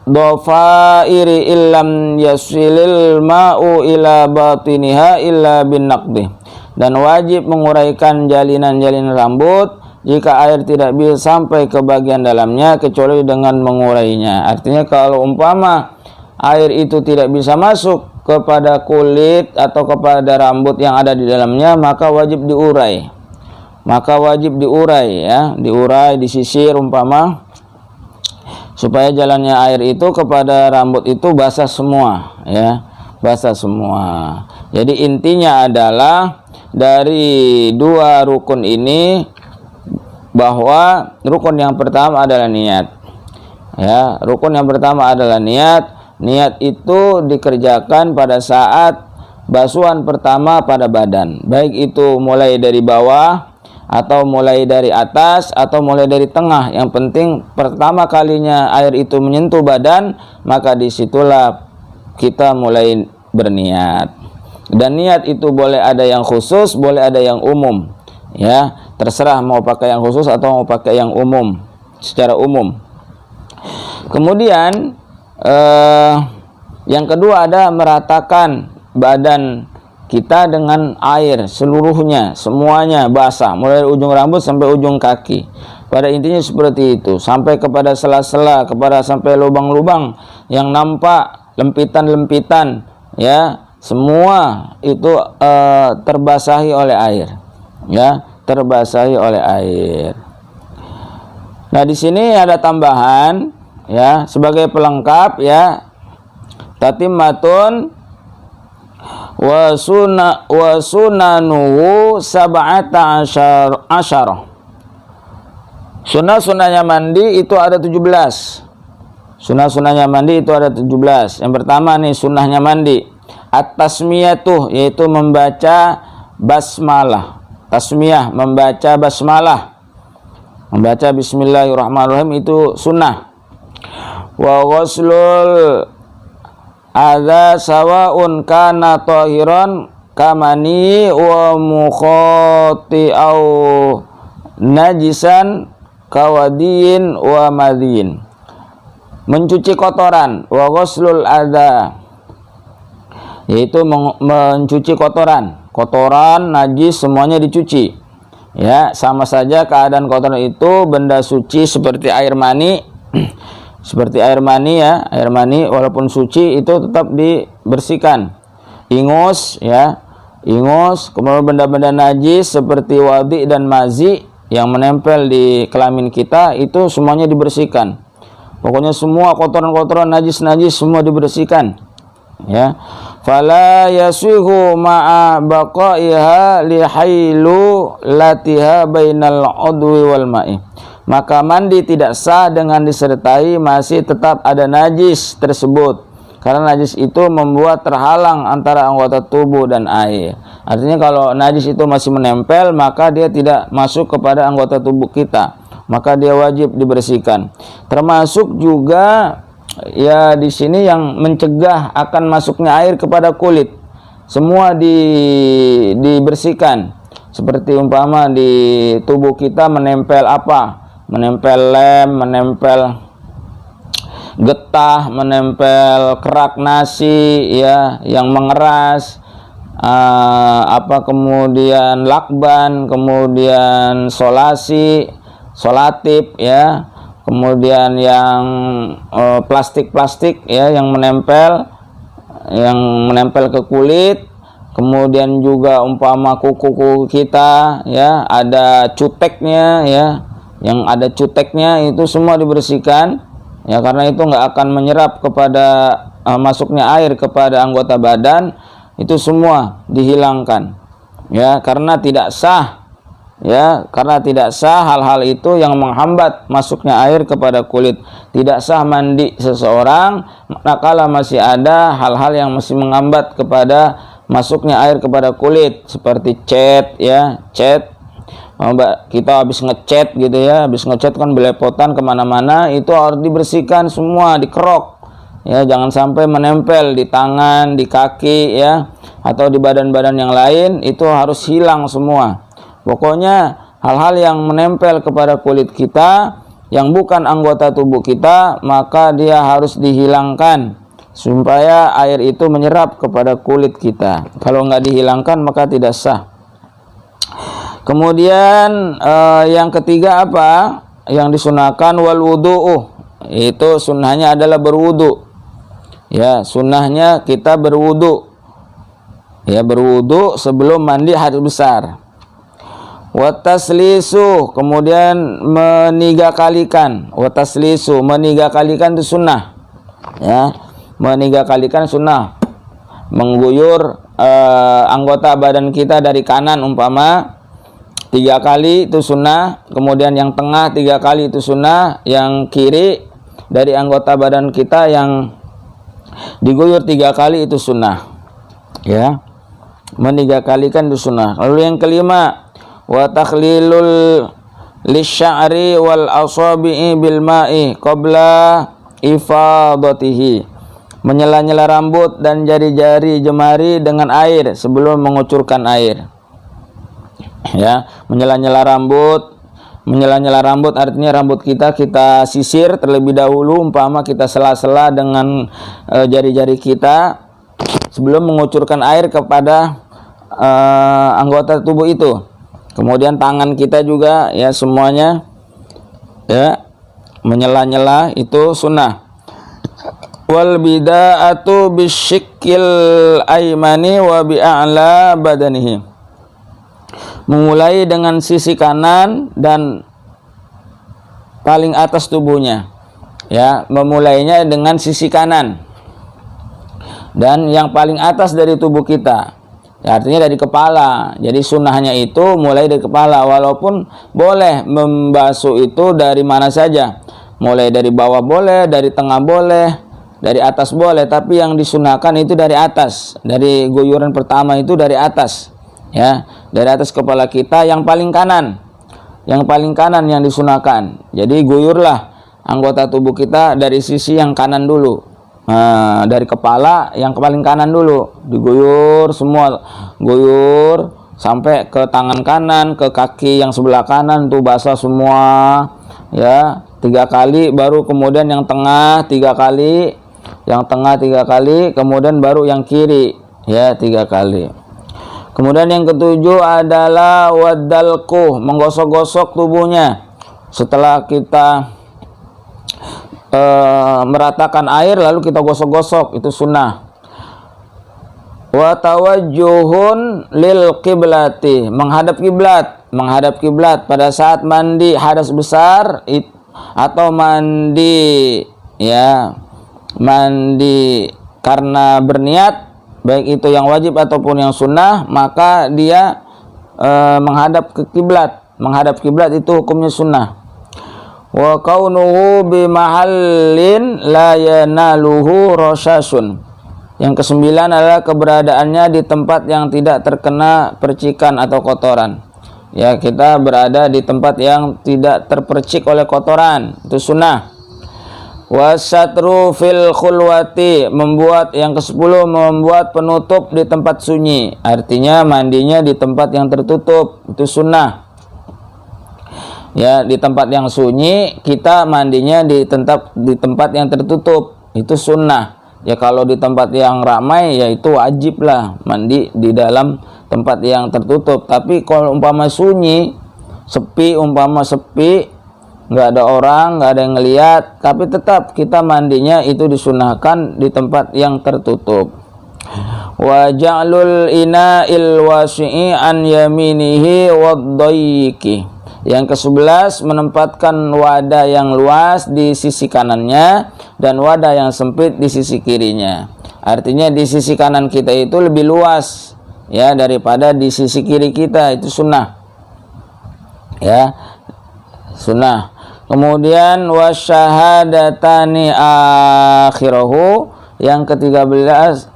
dhafairi illam yasilil ma'u ila batiniha illa bin naqdi. dan wajib menguraikan jalinan-jalinan rambut jika air tidak bisa sampai ke bagian dalamnya kecuali dengan mengurainya. Artinya kalau umpama air itu tidak bisa masuk kepada kulit atau kepada rambut yang ada di dalamnya, maka wajib diurai. Maka wajib diurai ya, diurai, disisir umpama supaya jalannya air itu kepada rambut itu basah semua ya, basah semua. Jadi intinya adalah dari dua rukun ini bahwa rukun yang pertama adalah niat. Ya, rukun yang pertama adalah niat. Niat itu dikerjakan pada saat basuhan pertama pada badan, baik itu mulai dari bawah atau mulai dari atas atau mulai dari tengah. Yang penting pertama kalinya air itu menyentuh badan, maka disitulah kita mulai berniat. Dan niat itu boleh ada yang khusus, boleh ada yang umum. Ya, terserah mau pakai yang khusus atau mau pakai yang umum, secara umum. Kemudian yang kedua ada meratakan badan kita dengan air seluruhnya, semuanya basah, mulai dari ujung rambut sampai ujung kaki. Pada intinya seperti itu, sampai kepada sela-sela, kepada sampai lubang-lubang yang nampak, lempitan-lempitan, ya, semua itu terbasahi oleh air. Ya, terbasahi oleh air. Nah, di sini ada tambahan ya sebagai pelengkap ya, tatimmatun wa sunanuhu sab'ata asyara. Sunnah-sunnahnya mandi itu ada 17. Sunnah-sunnahnya mandi itu ada 17. Yang pertama nih sunnahnya mandi, at-tasmiyatuh, yaitu membaca basmalah. Tasmiyah, membaca basmalah, membaca bismillahirrahmanirrahim, itu sunnah. Wa ghuslul adza sawaun kana tahiran kamani wa mukhati au najisan kawadiin wa madin. Mencuci kotoran, wa ghuslul adza, yaitu mencuci kotoran. Kotoran, najis, semuanya dicuci. Ya, sama saja keadaan kotoran itu benda suci seperti air mani. Seperti air mani ya, air mani walaupun suci itu tetap dibersihkan. Ingus ya, ingus, kemudian benda-benda najis seperti wadi dan mazi yang menempel di kelamin kita itu semuanya dibersihkan. Pokoknya semua kotoran-kotoran najis-najis semua dibersihkan. Ya, fala yasihu ma'a baqaiha lihailu latiha bainal udwi wal ma'i. Maka mandi tidak sah dengan disertai masih tetap ada najis tersebut, karena najis itu membuat terhalang antara anggota tubuh dan air. Artinya kalau najis itu masih menempel, maka dia tidak masuk kepada anggota tubuh kita, maka dia wajib dibersihkan. Termasuk juga ya di sini yang mencegah akan masuknya air kepada kulit, semua dibersihkan. Seperti umpama di tubuh kita menempel apa? Menempel lem, menempel getah, menempel kerak nasi ya yang mengeras, kemudian lakban, kemudian solatip ya. Kemudian yang plastik-plastik ya yang menempel ke kulit. Kemudian juga umpama kuku kita ya ada cuteknya ya, yang ada cuteknya itu semua dibersihkan ya, karena itu nggak akan menyerap kepada masuknya air kepada anggota badan, itu semua dihilangkan ya, karena tidak sah. Ya, karena tidak sah hal-hal itu yang menghambat masuknya air kepada kulit. Tidak sah mandi seseorang manakala masih ada hal-hal yang masih menghambat kepada masuknya air kepada kulit, seperti cat ya, cat. Kita habis ngecat gitu ya, habis ngecat kan belepotan kemana-mana, itu harus dibersihkan semua, dikerok ya, jangan sampai menempel di tangan, di kaki ya, atau di badan-badan yang lain, itu harus hilang semua. Pokoknya hal-hal yang menempel kepada kulit kita yang bukan anggota tubuh kita, maka dia harus dihilangkan supaya air itu menyerap kepada kulit kita. Kalau nggak dihilangkan maka tidak sah Kemudian yang ketiga apa? Yang disunahkan wal wudu'u. Itu sunnahnya adalah berwudu. Ya, sunnahnya kita berwudu. Ya, berwudu sebelum mandi hadas besar. Wa taslisu, kemudian menigakalikan. Wa taslisu, menigakalikan itu sunnah. Ya, menigakalikan sunnah. Mengguyur anggota badan kita dari kanan umpama 3 kali itu sunnah, kemudian yang tengah 3 kali itu sunnah, yang kiri dari anggota badan kita yang diguyur 3 kali itu sunnah. Ya, menigakalikan itu sunnah. Lalu yang kelima, wa takhlilul lisya'ri wal asabi'i bil ma'i qabla ifadatihi. Menyela-nyela rambut dan jari-jari jemari dengan air sebelum mengucurkan air. Ya, menyela-nyela rambut artinya rambut kita sisir terlebih dahulu, umpama kita sela-sela dengan jari-jari kita sebelum mengucurkan air kepada anggota tubuh itu. Kemudian tangan kita juga ya semuanya ya menyela-nyela itu sunnah. Wal bida'atu bisyikil aymani wa bi'a'la badanihi. Memulai dengan sisi kanan dan paling atas tubuhnya. Ya, memulainya dengan sisi kanan dan yang paling atas dari tubuh kita. Ya, artinya dari kepala. Jadi sunnahnya itu mulai dari kepala, walaupun boleh membasuh itu dari mana saja. Mulai dari bawah boleh, dari tengah boleh, dari atas boleh, tapi yang disunahkan itu dari atas. Dari guyuran pertama itu dari atas. Ya, dari atas kepala kita yang paling kanan. Yang paling kanan yang disunahkan. Jadi guyurlah anggota tubuh kita dari sisi yang kanan dulu. Nah, dari kepala yang paling kanan dulu, diguyur semua, guyur sampai ke tangan kanan, ke kaki yang sebelah kanan tuh basah semua. Ya, 3 kali, baru kemudian yang tengah 3 kali, yang tengah 3 kali, kemudian baru yang kiri ya 3 kali. Kemudian yang ketujuh adalah wadalku, menggosok-gosok tubuhnya. Setelah kita meratakan air lalu kita gosok-gosok, itu sunnah. Wa tawajjuhun lil qiblati, menghadap kiblat pada saat mandi hadas besar atau mandi ya mandi karena berniat, baik itu yang wajib ataupun yang sunnah, maka dia menghadap ke kiblat. Menghadap kiblat itu hukumnya sunnah. Wa kaunuhu bi mahallin la yanaluhu rasyasun. Yang kesembilan adalah keberadaannya di tempat yang tidak terkena percikan atau kotoran. Ya, kita berada di tempat yang tidak terpercik oleh kotoran, itu sunnah. Wasatru fil khulwati, membuat yang ke-10 membuat penutup di tempat sunyi, artinya mandinya di tempat yang tertutup, itu sunnah. Ya, di tempat yang sunyi kita mandinya di tempat yang tertutup, itu sunnah. Ya, kalau di tempat yang ramai ya itu wajib lah mandi di dalam tempat yang tertutup. Tapi kalau umpama sunyi, umpama sepi, nggak ada orang, nggak ada yang ngelihat, tapi tetap kita mandinya itu disunahkan di tempat yang tertutup. Wa ja'lul ina'il wasi'i an yaminihi waddayyiki. Yang ke-11 menempatkan wadah yang luas di sisi kanannya dan wadah yang sempit di sisi kirinya. Artinya di sisi kanan kita itu lebih luas ya daripada di sisi kiri kita, itu sunnah. Ya, sunnah. Kemudian wasyahadatani akhirahu, yang ke-13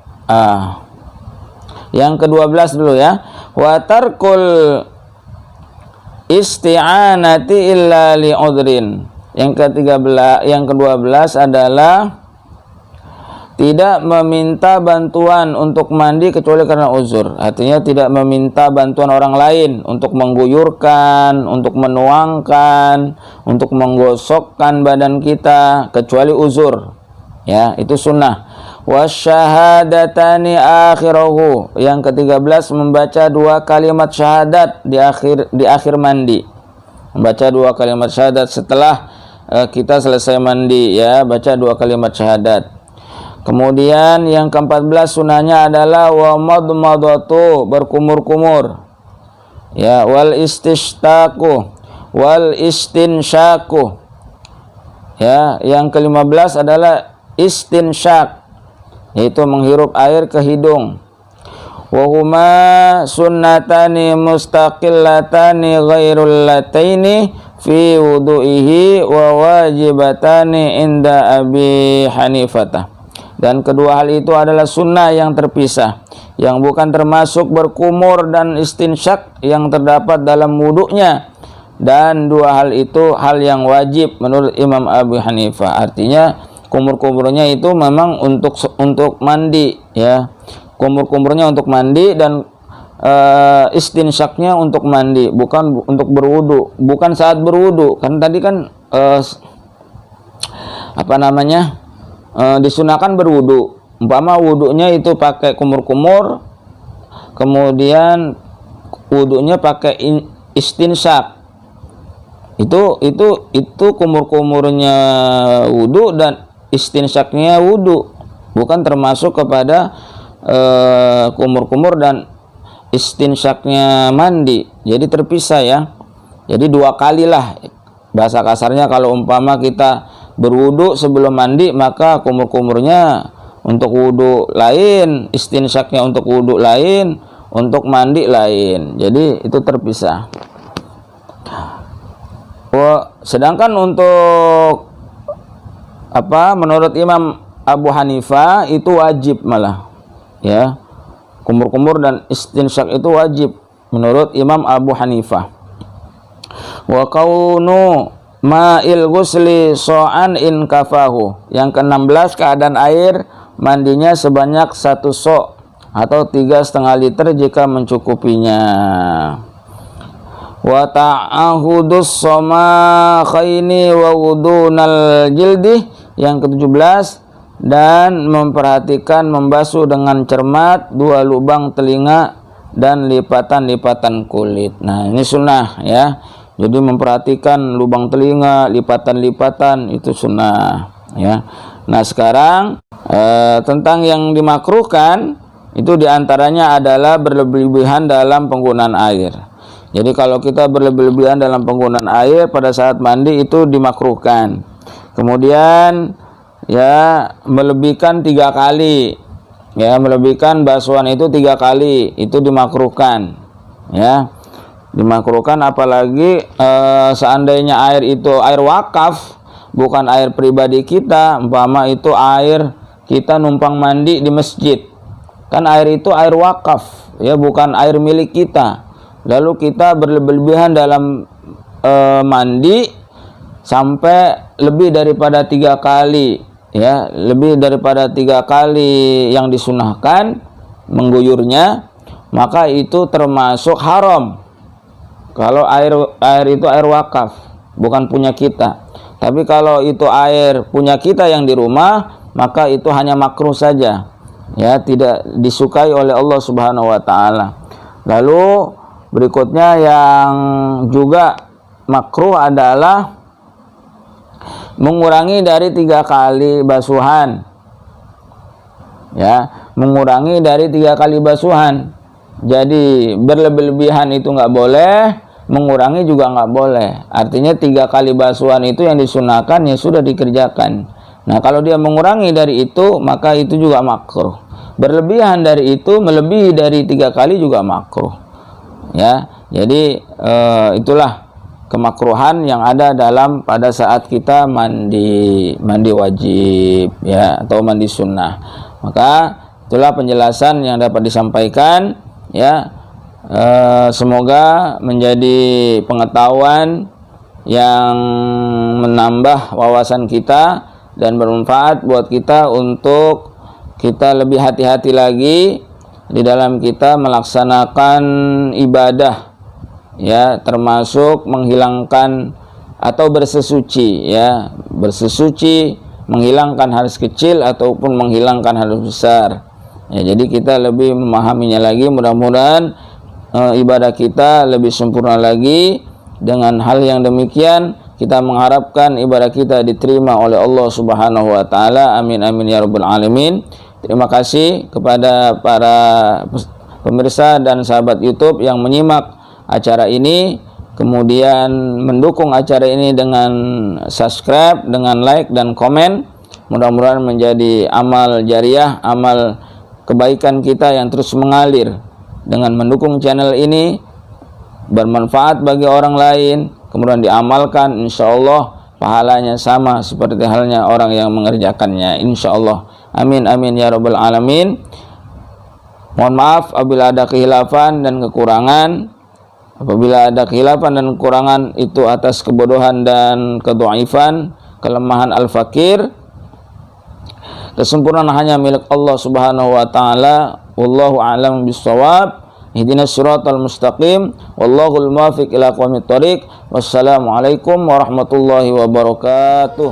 yang ke-12 dulu ya. Wa tarkul isti'anati illa li'udrin. Yang ke-13 yang ke-12 adalah tidak meminta bantuan untuk mandi kecuali karena uzur. Artinya tidak meminta bantuan orang lain untuk mengguyurkan, untuk menuangkan, untuk menggosokkan badan kita kecuali uzur. Ya, itu sunnah. wasyahadatani akhirahu. Yang ke-13 membaca 2 kalimat syahadat di akhir mandi. Membaca 2 kalimat syahadat setelah kita selesai mandi, ya, baca 2 kalimat syahadat. Kemudian yang ke-14 sunahnya adalah wa madmadatu, berkumur-kumur, ya, wal istishtaqu wal istinsyaku, ya. Yang ke-15 adalah istinsyak, yaitu menghirup air ke hidung. Wa huma sunnatani mustaqillatani ghairul lataini fi wudu'ihi wa wajibatani inda Abi Hanifah. Dan kedua hal itu adalah sunnah yang terpisah, yang bukan termasuk berkumur dan istinsyak yang terdapat dalam wudu'nya. Dan dua hal itu hal yang wajib menurut Imam Abu Hanifah. Artinya kumur-kumurnya itu memang untuk mandi, ya. Kumur-kumurnya untuk mandi dan istinsyaknya untuk mandi, bukan untuk berwudu, bukan saat berwudu. Kan tadi kan disunahkan berwudu. Umpama wudunya itu pakai kumur-kumur, kemudian wudunya pakai istinsyak. Itu kumur-kumurnya wudu dan istinsyaknya wudu, bukan termasuk kepada kumur-kumur dan istinsyaknya mandi. Jadi terpisah, ya. Jadi 2 kali lah bahasa kasarnya. Kalau umpama kita berwudu sebelum mandi, maka kumur-kumurnya untuk wudu lain, istinsyaknya untuk wudu lain, untuk mandi lain. Jadi itu terpisah. Sedangkan untuk menurut Imam Abu Hanifah itu wajib malah, ya. Kumur-kumur dan istinsyak itu wajib menurut Imam Abu Hanifah. Wa kaunu ma'il ghusli so'an in kafahu. Yang ke-16 keadaan air mandinya sebanyak 1 so' atau 3,5 liter jika mencukupinya. Wa ta'ahudus somakhaini wa wudunal jildi. Yang ke-17 dan memperhatikan membasuh dengan cermat 2 lubang telinga dan lipatan-lipatan kulit. Nah, ini sunnah, ya. Jadi memperhatikan lubang telinga, lipatan-lipatan itu sunnah, ya. Nah, sekarang tentang yang dimakruhkan itu diantaranya adalah berlebihan dalam penggunaan air. Jadi kalau kita berlebihan dalam penggunaan air pada saat mandi itu dimakruhkan. Kemudian, ya, melebihkan 3 kali, ya, melebihkan basuhan itu 3 kali itu dimakruhkan, ya, dimakruhkan. Apalagi seandainya air itu air wakaf, bukan air pribadi kita. Umpama itu air kita numpang mandi di masjid, kan air itu air wakaf, ya, bukan air milik kita. Lalu kita berlebihan dalam mandi sampai lebih daripada 3 kali, ya, lebih daripada 3 kali yang disunahkan mengguyurnya, maka itu termasuk haram. Kalau air itu air wakaf, bukan punya kita. Tapi kalau itu air punya kita yang di rumah, maka itu hanya makruh saja, ya, tidak disukai oleh Allah Subhanahu wa taala. Lalu berikutnya yang juga makruh adalah mengurangi dari 3 kali basuhan, ya, mengurangi dari 3 kali basuhan. Jadi berlebihan itu nggak boleh, mengurangi juga nggak boleh. Artinya 3 kali basuhan itu yang disunahkan, ya sudah dikerjakan. Nah, kalau dia mengurangi dari itu, maka itu juga makruh. Berlebihan dari itu, melebihi dari 3 kali juga makruh, ya. Jadi itulah kemakruhan yang ada dalam pada saat kita mandi wajib, ya, atau mandi sunnah. Maka itulah penjelasan yang dapat disampaikan, ya. Semoga menjadi pengetahuan yang menambah wawasan kita dan bermanfaat buat kita untuk kita lebih hati-hati lagi di dalam kita melaksanakan ibadah, ya, termasuk menghilangkan atau bersesuci, ya, bersesuci menghilangkan hadis kecil ataupun menghilangkan hadis besar. Ya, jadi kita lebih memahaminya lagi. Mudah-mudahan ibadah kita lebih sempurna lagi. Dengan hal yang demikian kita mengharapkan ibadah kita diterima oleh Allah Subhanahu wa taala. Amin amin ya rabbal alamin. Terima kasih kepada para pemirsa dan sahabat YouTube yang menyimak acara ini, kemudian mendukung acara ini dengan subscribe, dengan like dan komen. Mudah-mudahan menjadi amal jariah, amal kebaikan kita yang terus mengalir dengan mendukung channel ini, bermanfaat bagi orang lain, kemudian diamalkan, insya Allah pahalanya sama seperti halnya orang yang mengerjakannya, insya Allah. Amin amin ya rabbal alamin. Mohon maaf apabila ada khilafan dan kekurangan. Apabila ada khilafan dan kekurangan itu atas kebodohan dan kedhaifan, kelemahan al-fakir. Kesempurnaan hanya milik Allah Subhanahu wa taala. Wallahu a'lam bissawab. Ihdinas siratal mustaqim. Wallahul muwaffiq ila aqwamit thoriq. Wassalamualaikum warahmatullahi wabarakatuh.